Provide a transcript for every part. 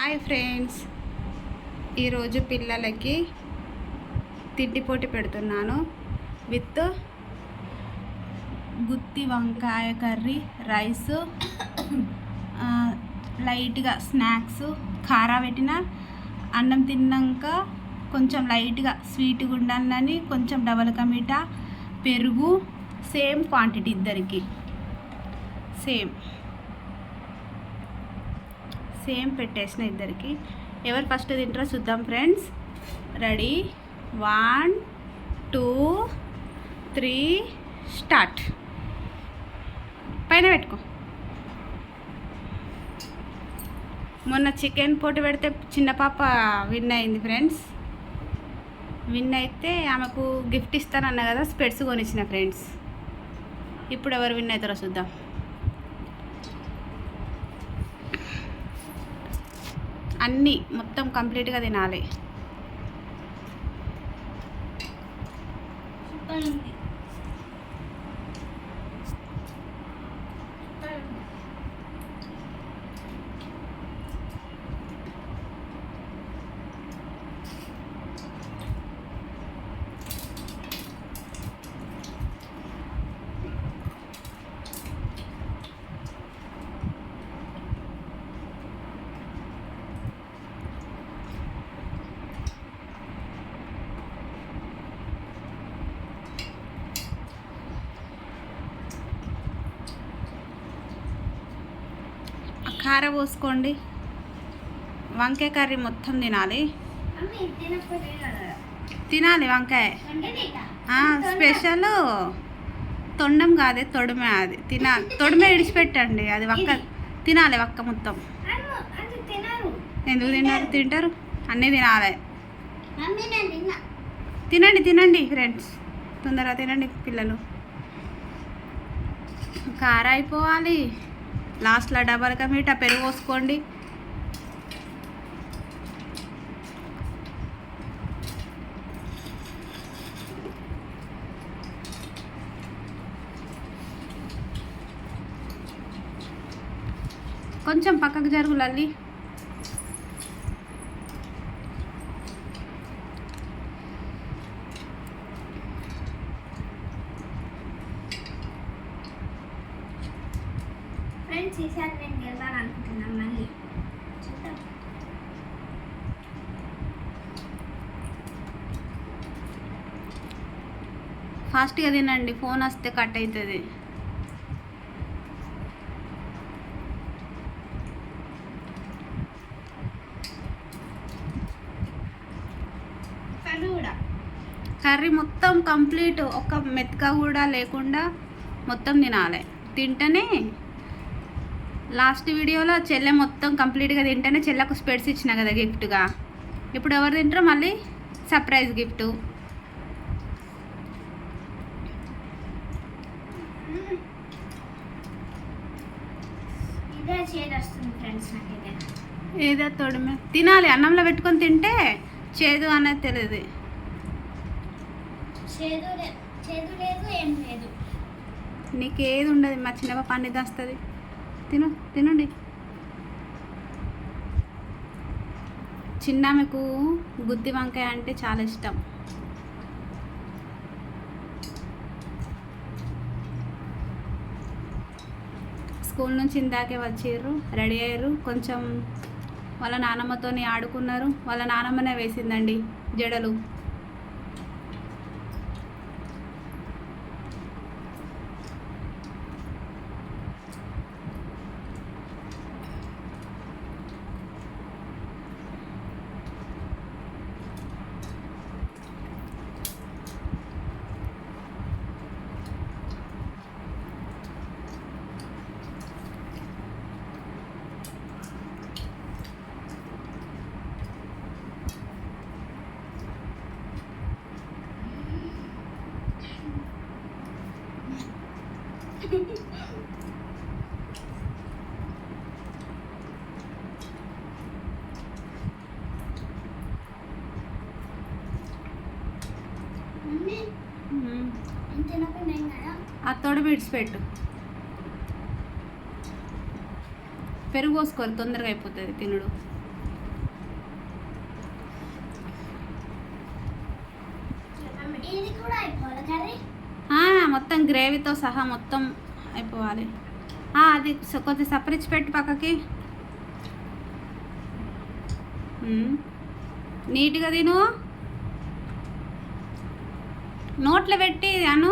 Hi friends, ఈరోజు పిల్లలకి తిండి పోటీ పెడుతున్నాను విత్ గుత్తి వంకాయ కర్రీ, రైస్, లైట్గా స్నాక్స్, కారా పెట్టిన అన్నం తిన్నాక కొంచెం లైట్గా స్వీట్గా ఉండాలని కొంచెం డబల్ కా మీఠా, పెరుగు, సేమ్ క్వాంటిటీ ఇద్దరికి సేమ్ పెట్టేసిన ఇద్దరికి. ఎవరు ఫస్ట్ తింటారో చూద్దాం ఫ్రెండ్స్. Ready, 1 2 3 start. పైన పెట్టుకో. మొన్న చికెన్ పోటీ పెడితే చిన్న పాప విన్ అయింది ఫ్రెండ్స్. విన్ అయితే ఆమెకు గిఫ్ట్ ఇస్తానన్నా కదా, స్పెట్స్ కొనిచ్చిన ఫ్రెండ్స్. ఇప్పుడు ఎవరు విన్ అవుతారో చూద్దాం. అన్నీ మొత్తం కంప్లీట్గా తినాలి. కార పోసుకోండి. వంకాయ కర్రీ మొత్తం తినాలి. వంకాయ స్పెషల్. తొండం కాదే, తొడమే. అది తొడమే విడిచిపెట్టండి. అది వక్క తినాలి, వక్క మొత్తం. ఎందుకు తింటారు? అన్నీ తినాలి. తినండి ఫ్రెండ్స్, తొందరగా తినండి పిల్లలు. కార అయిపోవాలి. లాస్ట్లో డబల్ కా మీఠా, పెరుగు పోసుకోండి. కొంచెం పక్కకు జరుగు లల్లి. ఫ్రెండ్స్, ఈసారి నేను గెలవాలనుకుంటున్నాను. మళ్ళీ చూద్దాం. ఫాస్ట్గా తినండి, ఫోన్ వస్తే కట్ అవుతుంది. కర్రీ మొత్తం కంప్లీట్, ఒక మెత్తగా కూడా లేకుండా మొత్తం తినాలి. తింటేనే లాస్ట్ వీడియోలో చెల్లె మొత్తం కంప్లీట్గా తింటేనే చెల్లెకు స్పెట్స్ ఇచ్చిన కదా గిఫ్ట్గా. ఇప్పుడు ఎవరు తింటారో మళ్ళీ సర్ప్రైజ్ గిఫ్ట్. ఏదో తోడమే తినాలి. అన్నంలో పెట్టుకొని తింటే చేదు అనేది తెలియదు. నీకేది ఉండదు. మా చిన్నగా పండి దాస్తుంది. తినండి. చిన్నామెకు గుత్తి వంకాయ అంటే చాలా ఇష్టం. స్కూల్ నుంచి ఇందాకే వచ్చారు, రెడీ అయ్యారు. కొంచెం వాళ్ళ నానమ్మతోని ఆడుకున్నారు. వాళ్ళ నానమ్మనే వేసిందండి జడలు. ఆ తొడ విడిచిపెట్టు. పెరుగు పోసుకోవాలి, తొందరగా అయిపోతుంది తినుడు. కర్రీ మొత్తం గ్రేవీతో సహా మొత్తం అయిపోవాలి. అది కొంచెం సపరించి పెట్టి పక్కకి. నీట్గా తిను, నోట్లో పెట్టి అను.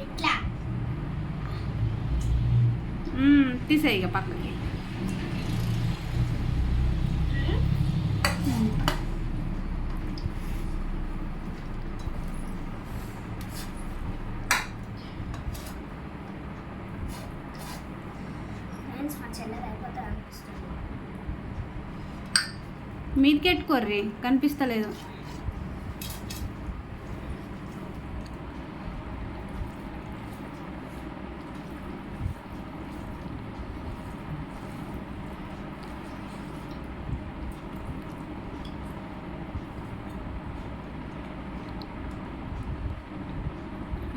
ఇట్లా తీసేయి ఇక పక్కకి. ఫ్రెండ్స్ మా చెల్లెది అయిపోతుంది అనిపిస్తుంది. మీదికి ఎట్టుకోర్రి, కనిపిస్తలేదు.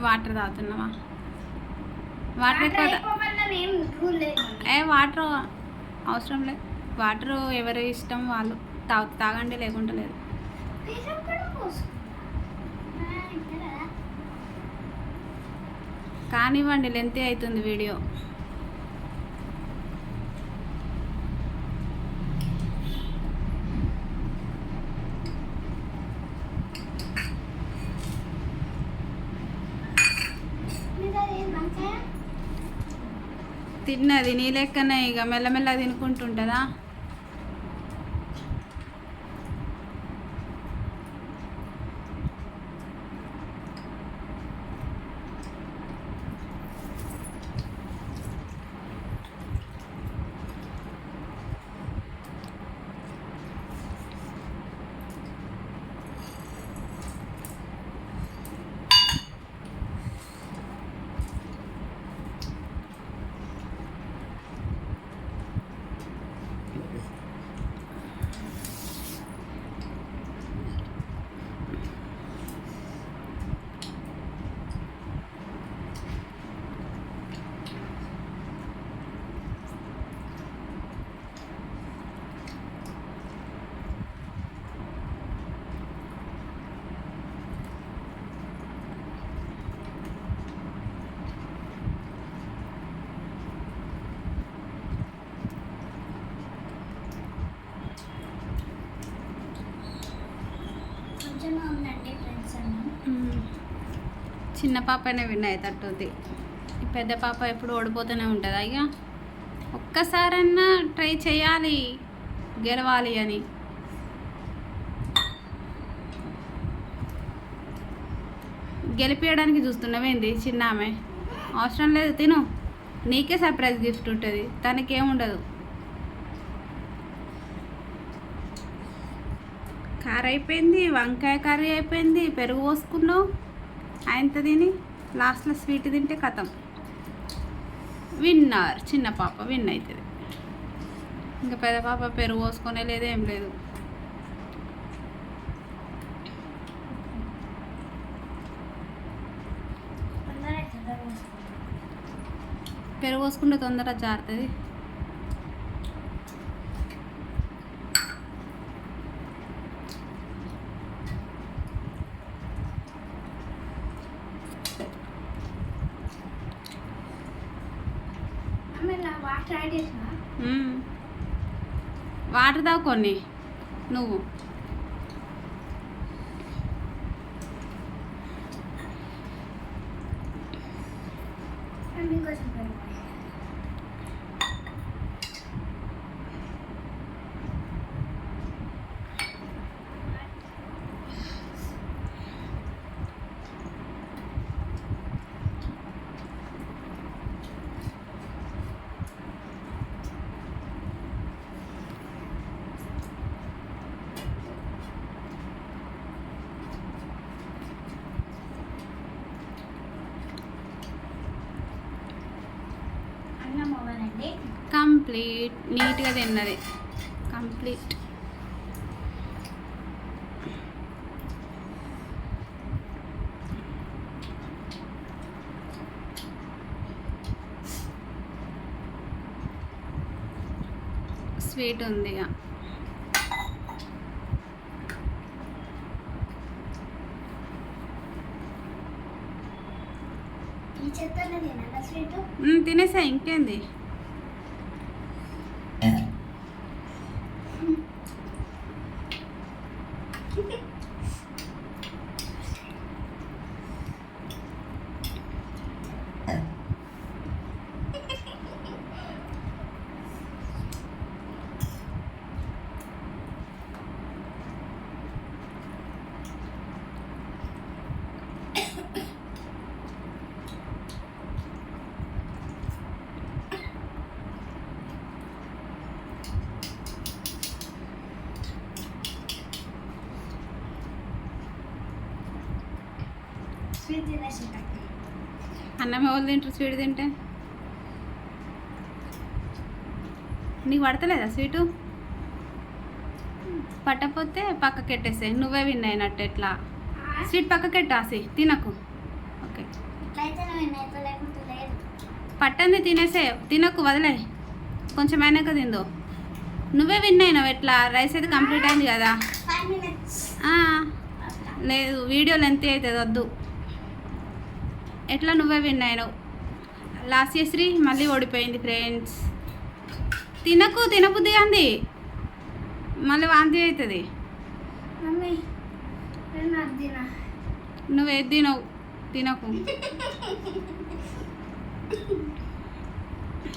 వాటర్ తాగుతున్నావా? వాటర్ ఎక్కువ వాటర్ అవసరం లేదు. వాటర్ ఎవరి ఇష్టం వాళ్ళు తాగండి, లేకుంటే లేదు. కానివ్వండి, లెంతీ అవుతుంది వీడియో. తిన్నది నీ లెక్కనే, ఇక మెల్లమెల్ల తినుకుంటుంటుందా. ఉందండి ఫ్రెండ్స్ అన్న. చిన్న పాపనే విన్ అయ్యేటట్టుంది. పెద్ద పాప ఎప్పుడు ఓడిపోతూనే ఉంటుంది. అయ్యా ఒక్కసారన్నా ట్రై చేయాలి గెలవాలి అని. గెలిపించడానికి చూస్తున్నావేంది చిన్న ఆమె? అవసరం లేదు, తిను. నీకే సర్ప్రైజ్ గిఫ్ట్ ఉంటుంది, తనకేముండదు. కార అయిపోయింది, వంకాయ కర్రీ అయిపోయింది, పెరుగు పోసుకున్నావు, ఆయనతో తిని లాస్ట్లో స్వీట్ తింటే కథం. విన్నర్ చిన్న పాప విన్ అవుతుంది. ఇంకా పెద్ద పాప పెరుగు పోసుకునే లేదు, ఏం లేదు. పెరుగు పోసుకుంటే తొందరగా జారుతుంది. వాటర్ తాగు కొన్ని నువ్వు. కంప్లీట్. నీట్గా తిన్నది, కంప్లీట్. స్వీట్ ఉంది. చెత్తనే తినాలా స్వీట్? తినేసా ఇంకేంది. స్వీట్ తినేసేట అన్నం ఎవరు తింటారు స్వీట్ తింటే? నీకు పడతలేదా స్వీటు? పట్టకపోతే పక్కకెట్టేసే, నువ్వే విన్ అయినట్టు. ఎట్లా స్వీట్ పక్కకెట్టాసి తినకు. ఓకే, ఇట్లయితేనే వినైతే లేకుంటే లేదు. పట్టంది తినేసే, తినకు, వదిలే. కొంచెం అయినాక తిందో. నువ్వే విన్ అయినావు. ఎట్లా రైస్ అయితే కంప్లీట్ అయింది కదా. 5 minutes. లేదు, వీడియో లెంత్ అవుతుంది, వద్దు. ఎట్లా నువ్వే విన్ అయినావు. లాస్ట్ చేసి మళ్ళీ ఓడిపోయింది ఫ్రెండ్స్. తినకు, తినబుద్ధి అంది, మళ్ళీ వాంతి అవుతుంది. మమ్మీ నేను అది తినా. నువ్వేది తినవు, తినకు.